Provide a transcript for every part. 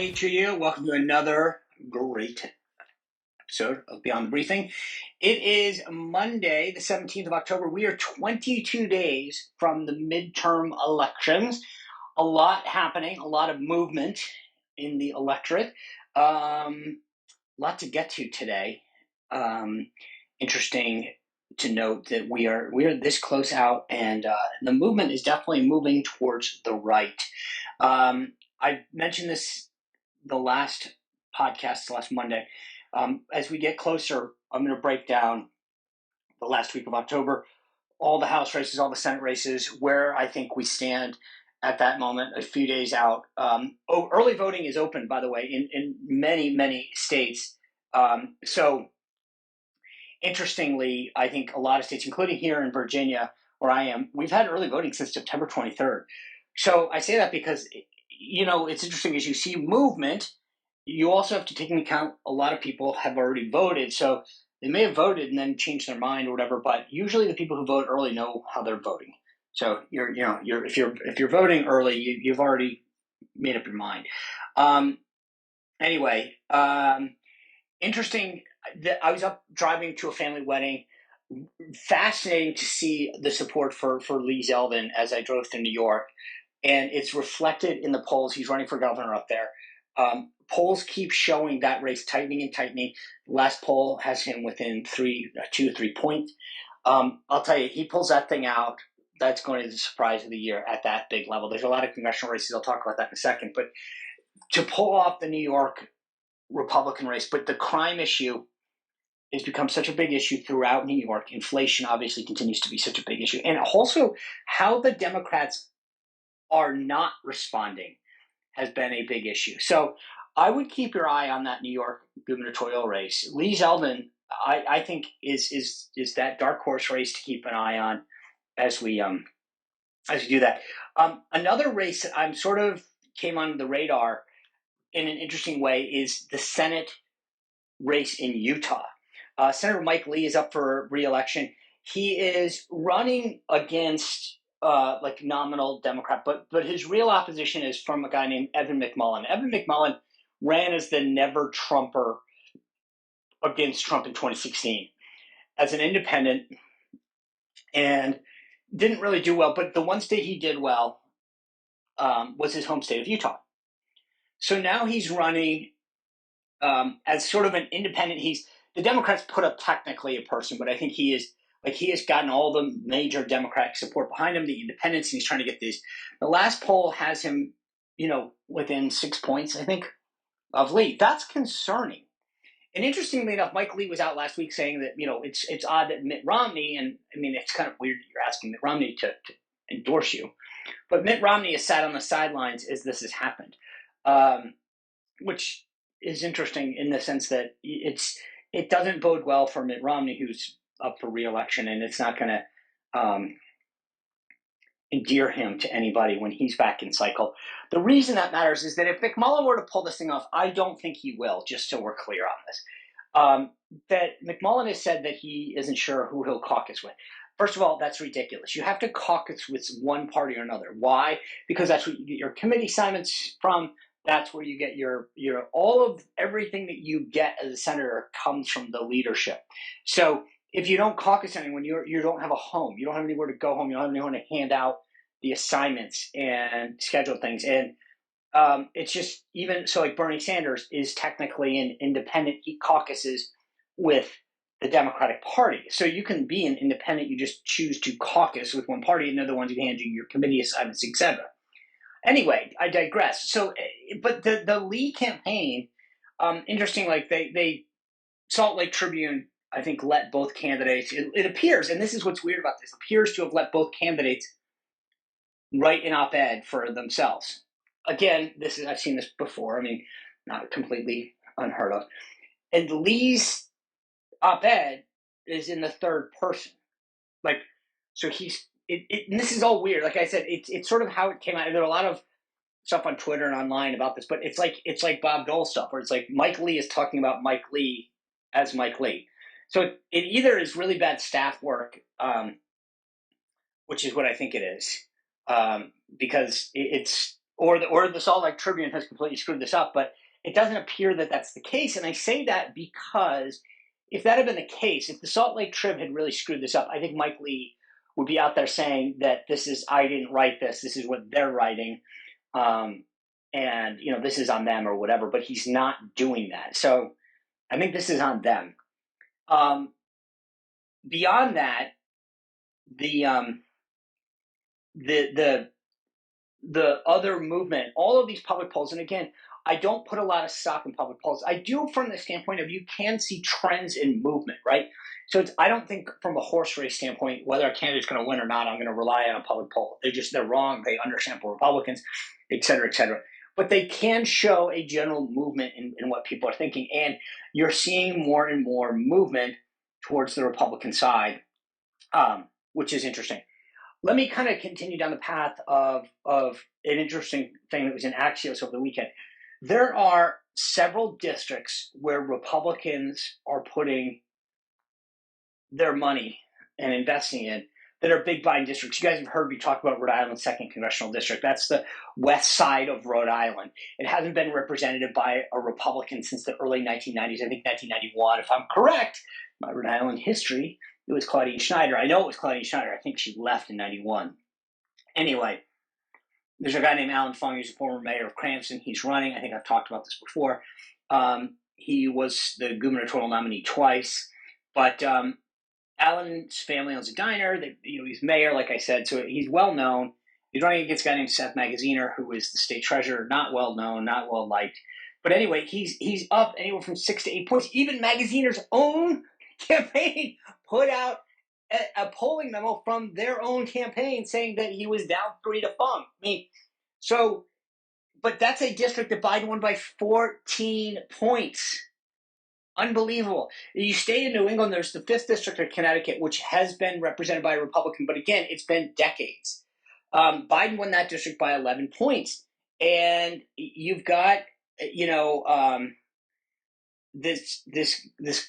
Hi to you. Welcome to another great episode of Beyond the Briefing. It is Monday, the 17th of October. We are 22 days from the midterm elections. A lot happening, a lot of movement in the electorate. Lot to get to today. Interesting to note that we are this close out, and the movement is definitely moving towards the right. I mentioned this the last podcast, last Monday. As we get closer, I'm going to break down the last week of October, all the House races, all the Senate races, where I think we stand at that moment, a few days out. Early voting is open, by the way, in many, many states. So interestingly, I think a lot of states, including here in Virginia, where I am, we've had early voting since September 23rd. So I say that because, it's interesting as you see movement, you also have to take into account a lot of people have already voted. So they may have voted and then changed their mind or whatever, but usually the people who vote early know how they're voting. So if you're voting early, you've already made up your mind. Anyway, interesting. I was up driving to a family wedding. Fascinating to see the support for Lee Zeldin as I drove through New York, and it's reflected in the polls. He's running for governor up there. Polls keep showing that race tightening and tightening. Last poll has him within 2 or 3 points. I'll tell you, he pulls that thing out. That's going to be the surprise of the year at that big level. There's a lot of congressional races. I'll talk about that in a second. But to pull off the New York Republican race, but the crime issue has become such a big issue throughout New York. Inflation obviously continues to be such a big issue. And also how the Democrats are not responding has been a big issue. So I would keep your eye on that New York gubernatorial race. Lee Zeldin, I think, is that dark horse race to keep an eye on as we do that. Another race that I'm sort of came on the radar in an interesting way is the Senate race in Utah. Senator Mike Lee is up for re-election. He is running against nominal Democrat, but his real opposition is from a guy named Evan McMullin. Evan McMullin ran as the never Trumper against Trump in 2016 as an independent and didn't really do well. But the one state he did well was his home state of Utah. So now he's running as sort of an independent. The Democrats put up technically a person, but I think he has gotten all the major Democratic support behind him, the independents, and he's trying to get these. The last poll has him, within 6 points, I think, of Lee. That's concerning. And interestingly enough, Mike Lee was out last week saying that, it's odd that Mitt Romney, and I mean, it's kind of weird that you're asking Mitt Romney to endorse you, but Mitt Romney has sat on the sidelines as this has happened, which is interesting in the sense that it doesn't bode well for Mitt Romney, who's up for re-election, and it's not going to endear him to anybody when he's back in cycle. The reason that matters is that if McMullin were to pull this thing off, I don't think he will, just so we're clear on this, that McMullin has said that he isn't sure who he'll caucus with. First of all, that's ridiculous. You have to caucus with one party or another. Why? Because that's what you get your committee assignments from. That's where you get your all of everything that you get as a senator comes from the leadership. So if you don't caucus anyone, you don't have a home. You don't have anywhere to go home. You don't have anyone to hand out the assignments and schedule things. And it's just, even so, like Bernie Sanders is technically an independent. He caucuses with the Democratic Party. So you can be an independent. You just choose to caucus with one party, and they're the ones who hand you your committee assignments, etc. Anyway, I digress. So, but the Lee campaign, interesting, like they Salt Lake Tribune, I think, let both candidates, it appears, and this is what's weird about this, appears to have let both candidates write an op-ed for themselves. Again, I've seen this before. I mean, not completely unheard of. And Lee's op-ed is in the third person. So and this is all weird. Like I said, it's sort of how it came out. There are a lot of stuff on Twitter and online about this, but it's like Bob Dole stuff, where it's like Mike Lee is talking about Mike Lee as Mike Lee. So it either is really bad staff work, which is what I think it is, because it's or the Salt Lake Tribune has completely screwed this up, but it doesn't appear that that's the case. And I say that because if that had been the case, if the Salt Lake Trib had really screwed this up, I think Mike Lee would be out there saying that I didn't write this. This is what they're writing. And, this is on them or whatever, but he's not doing that. So I think this is on them. Beyond that, the other movement, all of these public polls, and again, I don't put a lot of stock in public polls. I do from the standpoint of you can see trends in movement, right? So I don't think from a horse race standpoint, whether a candidate's going to win or not, I'm going to rely on a public poll. They're wrong. They undersample Republicans, et cetera, et cetera. But they can show a general movement in what people are thinking. And you're seeing more and more movement towards the Republican side, which is interesting. Let me kind of continue down the path of an interesting thing that was in Axios over the weekend. There are several districts where Republicans are putting their money and investing in that are big Biden districts. You guys have heard me talk about Rhode Island's 2nd Congressional District. That's the west side of Rhode Island. It hasn't been represented by a Republican since the early 1990s, I think 1991. If I'm correct, my Rhode Island history, it was Claudine Schneider. I know it was Claudine Schneider. I think she left in 91. Anyway, there's a guy named Alan Fung. He's a former mayor of Cranston. He's running. I think I've talked about this before. He was the gubernatorial nominee twice. But Alan's family owns a diner. He's mayor, like I said, so he's well known. He's running against a guy named Seth Magaziner, who is the state treasurer, not well known, not well liked. But anyway, he's up anywhere from 6 to 8 points. Even Magaziner's own campaign put out a polling memo from their own campaign saying that he was down 3 to Fung. But that's a district that Biden won by 14 points. Unbelievable. You stay in New England, there's the 5th District of Connecticut, which has been represented by a Republican, but again, it's been decades. Biden won that district by 11 points. And you've got, this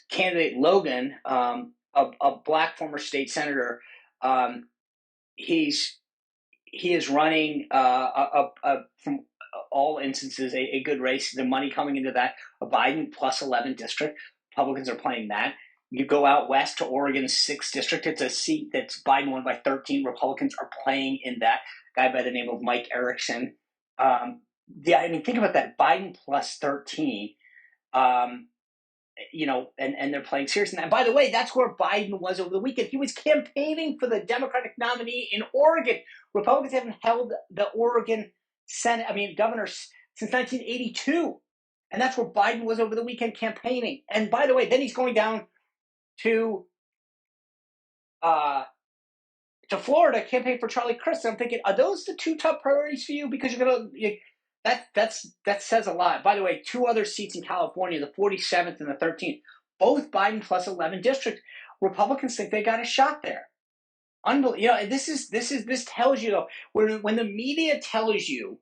candidate, Logan, a black former state senator. He is running from all instances a good race. The money coming into that, a Biden plus 11 district. Republicans are playing that. You go out west to Oregon's 6th district. It's a seat that's Biden won by 13. Republicans are playing in that. A guy by the name of Mike Erickson. Think about that. Biden plus 13. And they're playing serious. And by the way, that's where Biden was over the weekend. He was campaigning for the Democratic nominee in Oregon. Republicans haven't held the Oregon governor since 1982. And that's where Biden was over the weekend campaigning. And by the way, then he's going down to Florida, campaign for Charlie Crist. I'm thinking, are those the 2 top priorities for you? Because that says a lot. By the way, 2 other seats in California, the 47th and the 13th, both Biden plus 11 districts. Republicans think they got a shot there. Unbelievable. This tells you, though, when the media tells you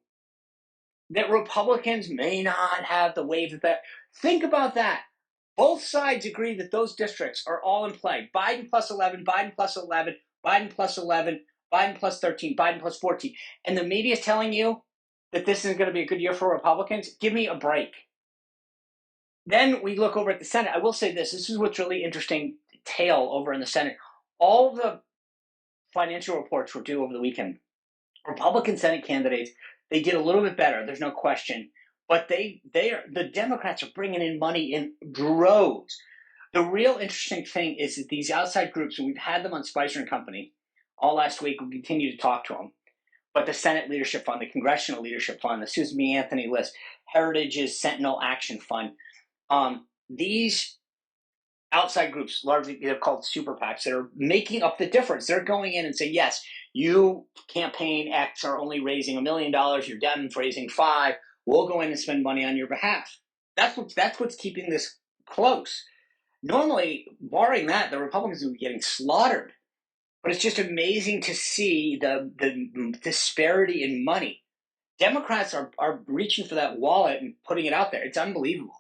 that Republicans may not have the wave that, think about that. Both sides agree that those districts are all in play. Biden plus 11, Biden plus 11, Biden plus 11, Biden plus 13, Biden plus 14. And the media is telling you that this isn't going to be a good year for Republicans. Give me a break. Then we look over at the Senate. I will say this. This is what's really interesting tale over in the Senate. All the financial reports were due over the weekend. Republican Senate candidates, they did a little bit better. There's no question. But the Democrats are bringing in money in droves. The real interesting thing is that these outside groups, and we've had them on Spicer and Company all last week, we continue to talk to them. But the Senate Leadership Fund, the Congressional Leadership Fund, the Susan B. Anthony List, Heritage's Sentinel Action Fund, these outside groups, largely they're called super PACs, that are making up the difference. They're going in and saying, yes, you campaign X are only raising $1 million, your Dems raising $5 million. We'll go in and spend money on your behalf. That's what's keeping this close. Normally, barring that, the Republicans would be getting slaughtered. But it's just amazing to see the disparity in money. Democrats are reaching for that wallet and putting it out there. It's unbelievable.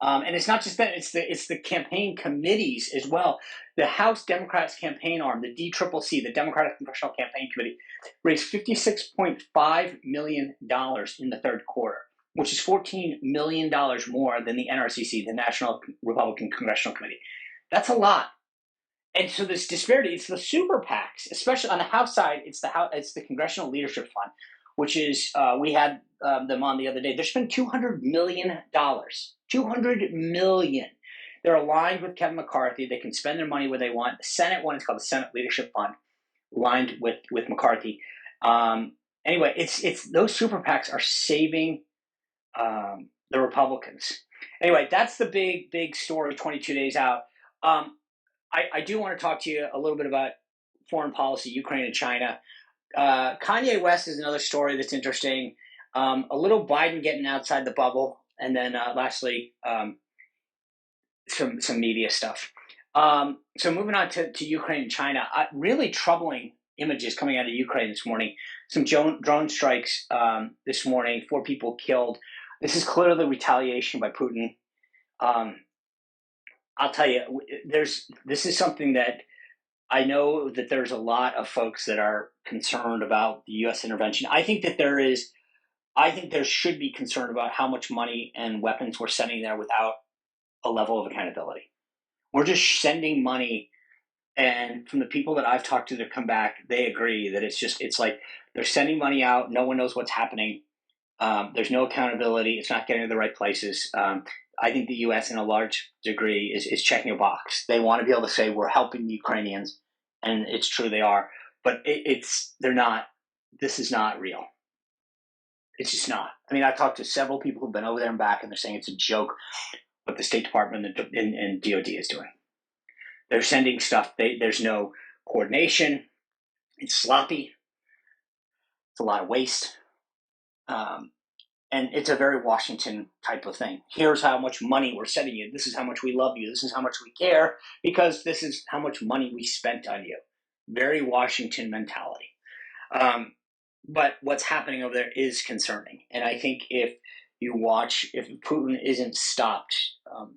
And it's not just that; it's the campaign committees as well. The House Democrats campaign arm, the DCCC, the Democratic Congressional Campaign Committee, raised $56.5 million in the third quarter, which is $14 million more than the NRCC, the National Republican Congressional Committee. That's a lot. And so this disparity, it's the super PACs, especially on the House side. It's the Congressional Leadership Fund, which is we had them on the other day. They're spending $200 million. $200 million. They're aligned with Kevin McCarthy. They can spend their money where they want. The Senate one is called the Senate Leadership Fund, aligned with McCarthy. Anyway, it's those super PACs are saving the Republicans. Anyway, that's the big story. 22 days out. I do want to talk to you a little bit about foreign policy, Ukraine and China. Kanye West is another story that's interesting. A little Biden getting outside the bubble, and then lastly, some media stuff. So moving on to Ukraine and China, really troubling images coming out of Ukraine this morning. Some drone strikes this morning, 4 people killed. This is clearly retaliation by Putin. I'll tell you, this is something that I know that there's a lot of folks that are concerned about the U.S. intervention. I think there should be concern about how much money and weapons we're sending there without a level of accountability. We're just sending money, and from the people that I've talked to that come back, they agree that it's like they're sending money out. No one knows what's happening. There's no accountability. It's not getting to the right places. I think the U.S. in a large degree is checking a box. They want to be able to say we're helping the Ukrainians, and it's true they are, but they're not. This is not real. It's just not. I mean, I've talked to several people who've been over there and back, and they're saying it's a joke what the State Department and DOD is doing. They're sending stuff. There's no coordination. It's sloppy. It's a lot of waste. And it's a very Washington type of thing. Here's how much money we're sending you. This is how much we love you. This is how much we care because this is how much money we spent on you. Very Washington mentality. But what's happening over there is concerning. And I think if Putin isn't stopped,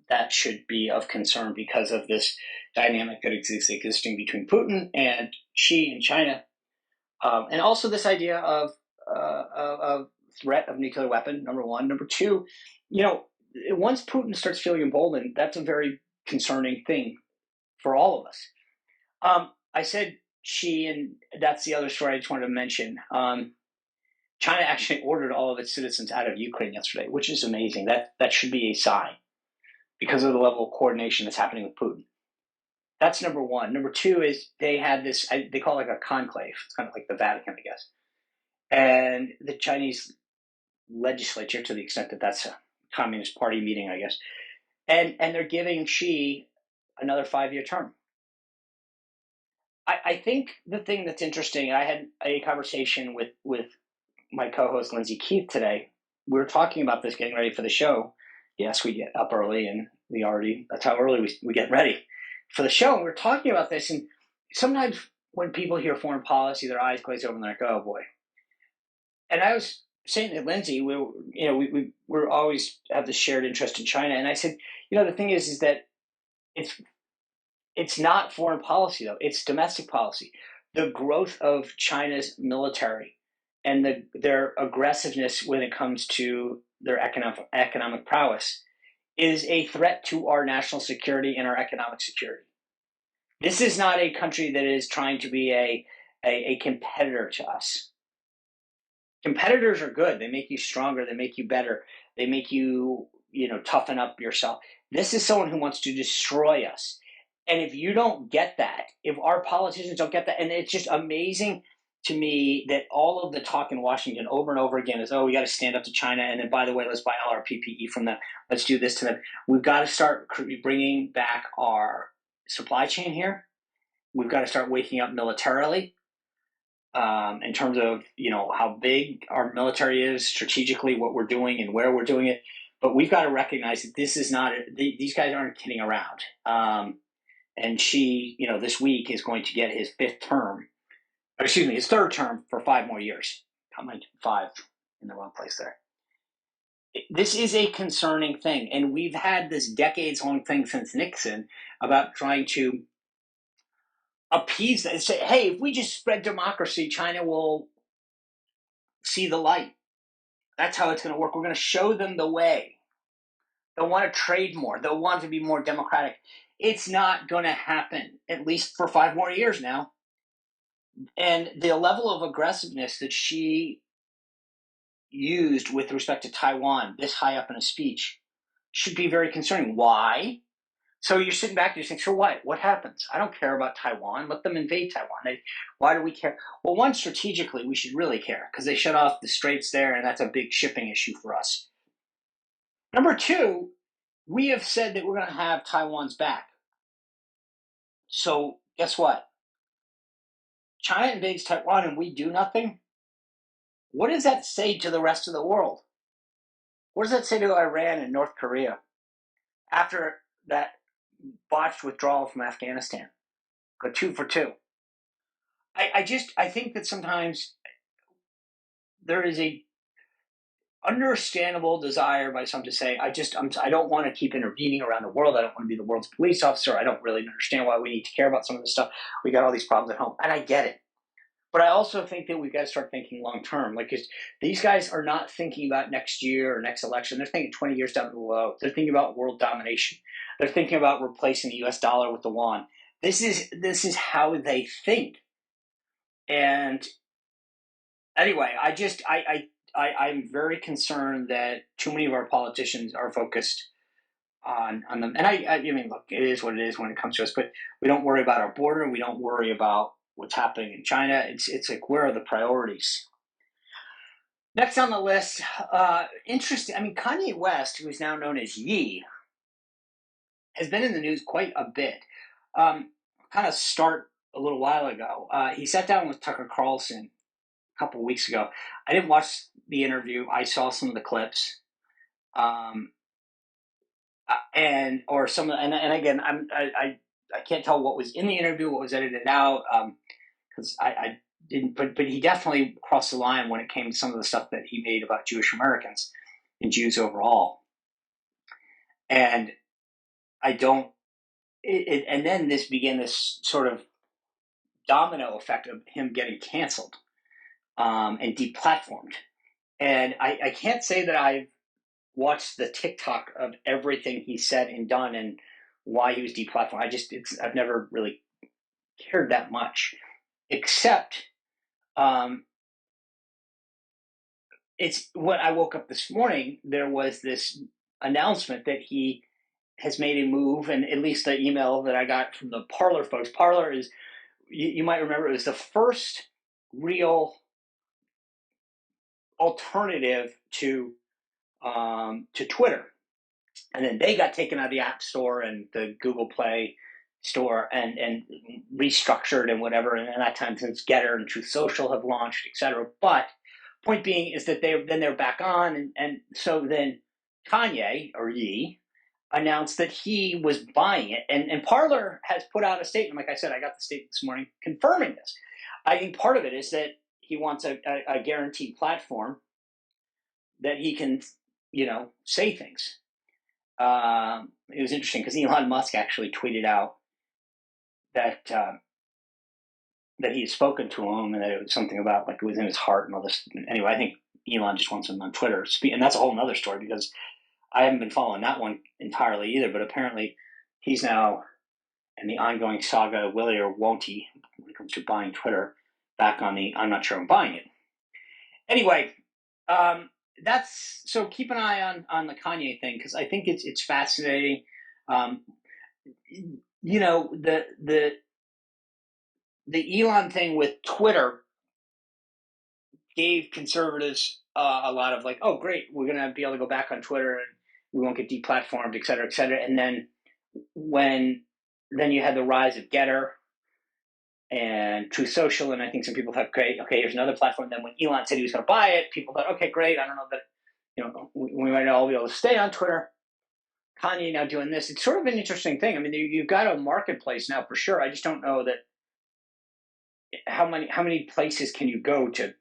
that should be of concern because of this dynamic that exists between Putin and Xi in China. And also this idea of threat of nuclear weapon, number one. Number two, once Putin starts feeling emboldened, that's a very concerning thing for all of us. I said Xi, and that's the other story I just wanted to mention. China actually ordered all of its citizens out of Ukraine yesterday, which is amazing. That should be a sign because of the level of coordination that's happening with Putin. That's number one. Number two is they had this, they call it like a conclave. It's kind of like the Vatican, I guess. And the Chinese legislature, to the extent that that's a Communist Party meeting, I guess, and they're giving Xi another 5-year term. I think the thing that's interesting, I had a conversation with my co-host Lindsay Keith today. We were talking about this, getting ready for the show. Yes, we get up early, and that's how early we get ready for the show. And we're talking about this, and sometimes when people hear foreign policy, their eyes glaze over and they're like, "Oh boy." And I was saying to Lindsay, we're always have this shared interest in China, and I said, the thing is that it's not foreign policy though; it's domestic policy. The growth of China's military and their aggressiveness when it comes to their economic prowess is a threat to our national security and our economic security. This is not a country that is trying to be a competitor to us. Competitors are good. They make you stronger. They make you better. They make you, toughen up yourself. This is someone who wants to destroy us. And if you don't get that, if our politicians don't get that, and it's just amazing to me that all of the talk in Washington over and over again is, we got to stand up to China. And then, by the way, let's buy all our PPE from them. Let's do this to them. We've got to start bringing back our supply chain here. We've got to start waking up militarily. In terms of how big our military is strategically, what we're doing and where we're doing it, but we've got to recognize that this is not these guys aren't kidding around. And Xi, this week is going to get his third term for 5 more years. How many? 5 in the wrong place there. this is a concerning thing, and we've had this decades-long thing since Nixon about trying to appease that and say, hey, if we just spread democracy, China will see the light. That's how it's going to work. We're going to show them the way. They'll want to trade more. They'll want to be more democratic. It's not going to happen, at least for 5 more years now. And the level of aggressiveness that she used with respect to Taiwan, this high up in a speech, should be very concerning. Why? So you're sitting back and you're saying, so what? What happens? I don't care about Taiwan. Let them invade Taiwan. Why do we care? Well, one, strategically, we should really care because they shut off the straits there, and that's a big shipping issue for us. Number two, we have said that we're going to have Taiwan's back. So guess what? China invades Taiwan and we do nothing? What does that say to the rest of the world? What does that say to Iran and North Korea after that botched withdrawal from Afghanistan? Go 2 for 2. I think that sometimes there is a understandable desire by some to say, I don't want to keep intervening around the world. I don't want to be the world's police officer. I don't really understand why we need to care about some of this stuff. We got all these problems at home, and I get it. But I also think that we've got to start thinking long term. Like, these guys are not thinking about next year or next election. They're thinking 20 years down the road. They're thinking about world domination. They're thinking about replacing the U.S. dollar with the yuan. This is how they think. And anyway, I'm very concerned that too many of our politicians are focused on them. And I mean, look, it is what it is when it comes to us. But we don't worry about our border. We don't worry about what's happening in China. It's like, where are the priorities? Next on the list, interesting. I mean, Kanye West, who is now known as Ye, has been in the news quite a bit. Kind of start a little while ago. He sat down with Tucker Carlson a couple of weeks ago. I didn't watch the interview. I saw some of the clips. And again, I can't tell what was in the interview, what was edited out, because I didn't. But he definitely crossed the line when it came to some of the stuff that he made about Jewish Americans and Jews overall. And I don't. And then this began this sort of domino effect of him getting canceled and deplatformed. And I can't say that I've watched the TikTok of everything he said and done and why he was deplatformed. I've never really cared that much, except it's when I woke up this morning, there was this announcement that he has made a move, and at least the email that I got from the Parler folks. Parler is, you might remember, it was the first real alternative to Twitter. And then they got taken out of the App Store and the Google Play Store and restructured and whatever. And at that time, since Getter and Truth Social have launched, etc. But point being is that they're back on. And so then Kanye, or Ye, announced that he was buying it. And Parler has put out a statement. Like I said, I got the statement this morning confirming this. I think part of it is that he wants a guaranteed platform that he can, say things. It was interesting because Elon Musk actually tweeted out that that he had spoken to him and that it was something about, like, it was in his heart and all this. Anyway, I think Elon just wants him on Twitter, and that's a whole other story because I haven't been following that one entirely either. But apparently, he's now in the ongoing saga, will he or won't he, when it comes to buying Twitter, back on the I'm not sure I'm buying it. Anyway, that's so keep an eye on the Kanye thing because I think it's fascinating. The Elon thing with Twitter gave conservatives a lot of, like, oh great, we're gonna be able to go back on Twitter and we won't get deplatformed, et cetera, et cetera. And then then you had the rise of Getter and Truth Social, and I think some people thought, great, okay, here's another platform. Then when Elon said he was going to buy it, people thought, okay, great, I don't know that, we might all be able to stay on Twitter. Kanye now doing this. It's sort of an interesting thing. I mean, you've got a marketplace now for sure. I just don't know that how many places can you go to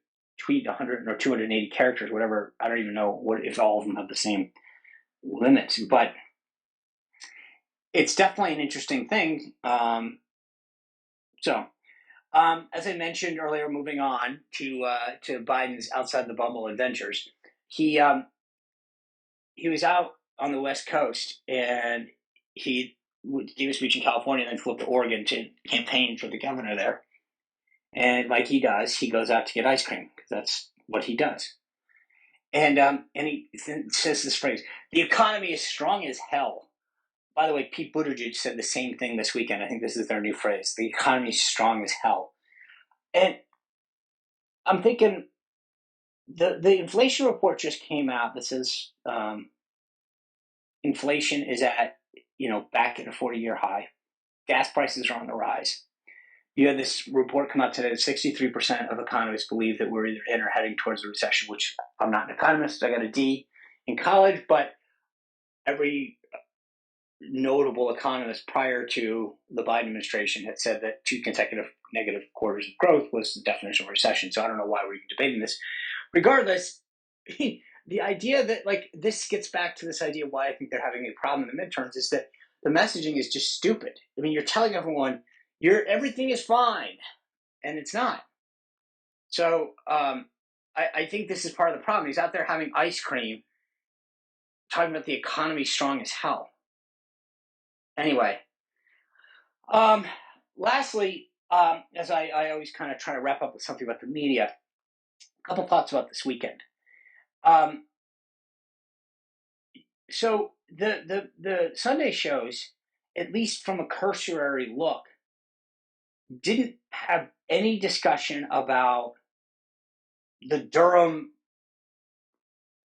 tweet 100 or 280 characters, whatever. I don't even know if all of them have the same limits, but it's definitely an interesting thing. As I mentioned earlier, moving on to Biden's outside the bubble adventures, he was out on the West Coast and he gave a speech in California and then flew up to Oregon to campaign for the governor there. And like he does, he goes out to get ice cream because that's what he does. And he says this phrase: "The economy is strong as hell." By the way, Pete Buttigieg said the same thing this weekend. I think this is their new phrase: "The economy is strong as hell." And I'm thinking, the inflation report just came out that says inflation is at back at a 40-year high. Gas prices are on the rise. You had this report come out today that 63% of economists believe that we're either in or heading towards a recession, which I'm not an economist. I got a D in college, but every notable economist prior to the Biden administration had said that 2 consecutive negative quarters of growth was the definition of recession. So I don't know why we're even debating this. Regardless, the idea that this gets back to this idea why I think they're having a problem in the midterms is that the messaging is just stupid. I mean, you're telling everyone everything is fine, and it's not. So I think this is part of the problem. He's out there having ice cream, talking about the economy strong as hell. Anyway, lastly, as I always kind of try to wrap up with something about the media, a couple thoughts about this weekend. So the Sunday shows, at least from a cursory look, didn't have any discussion about the Durham,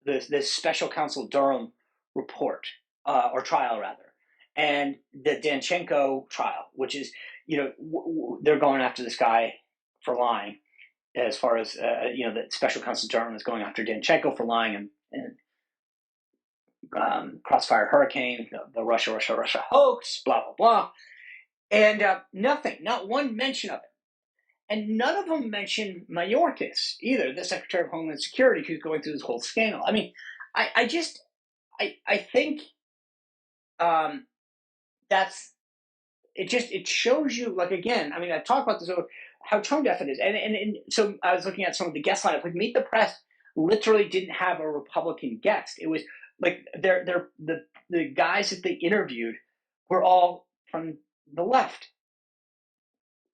the special counsel Durham report, or trial rather, and the Danchenko trial, which is, they're going after this guy for lying, as far as, the special counsel Durham is going after Danchenko for lying and Crossfire Hurricane, the Russia hoax, blah, blah, blah. And not one mention of it. And none of them mention Mayorkas either, the Secretary of Homeland Security, who's going through this whole scandal. I mean, I think it shows you, again, I mean, I've talked about this over how tone deaf it is. And so I was looking at some of the guest lineup. Meet the Press literally didn't have a Republican guest. It was the guys that they interviewed were all from the left.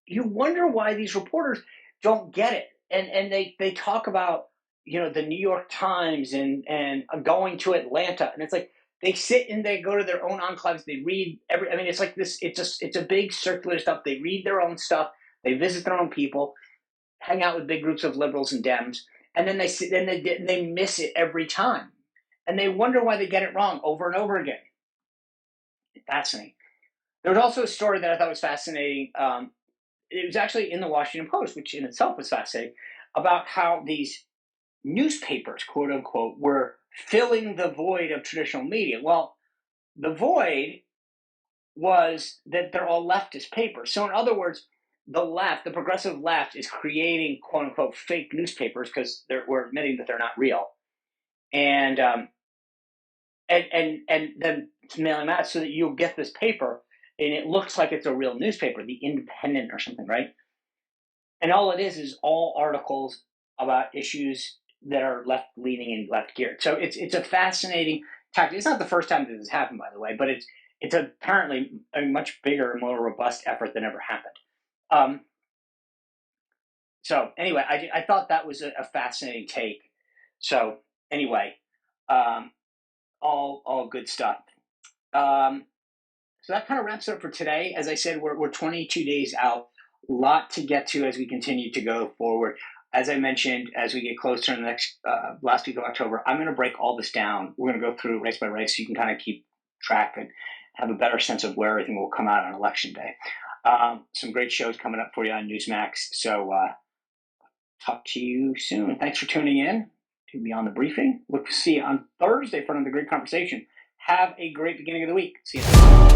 You wonder why these reporters don't get it. And they talk about, the New York Times and going to Atlanta. And it's like they sit and they go to their own enclaves. They read it's like this. It's a big circular stuff. They read their own stuff. They visit their own people, hang out with big groups of liberals and Dems. And then they miss it every time. And they wonder why they get it wrong over and over again. Fascinating. There was also a story that I thought was fascinating. It was actually in the Washington Post, which in itself was fascinating, about how these newspapers, quote unquote, were filling the void of traditional media. Well, the void was that they're all leftist papers. So in other words, the progressive left, is creating, quote unquote, fake newspapers because we're admitting that they're not real. And then mailing that so that you'll get this paper and it looks like it's a real newspaper, the Independent or something, right? And all it is all articles about issues that are left-leaning and left-geared. So it's a fascinating tactic. It's not the first time that this has happened, by the way, but it's apparently a much bigger and more robust effort than ever happened. So anyway, I thought that was a fascinating take. So anyway, all good stuff. So that kind of wraps it up for today. As I said, we're 22 days out. A lot to get to as we continue to go forward. As I mentioned, as we get closer in the next last week of October, I'm going to break all this down. We're going to go through race by race so you can kind of keep track and have a better sense of where everything will come out on Election Day. Some great shows coming up for you on Newsmax. So talk to you soon. Thanks for tuning in to Beyond the Briefing. Look to see you on Thursday for another great conversation. Have a great beginning of the week. See you then.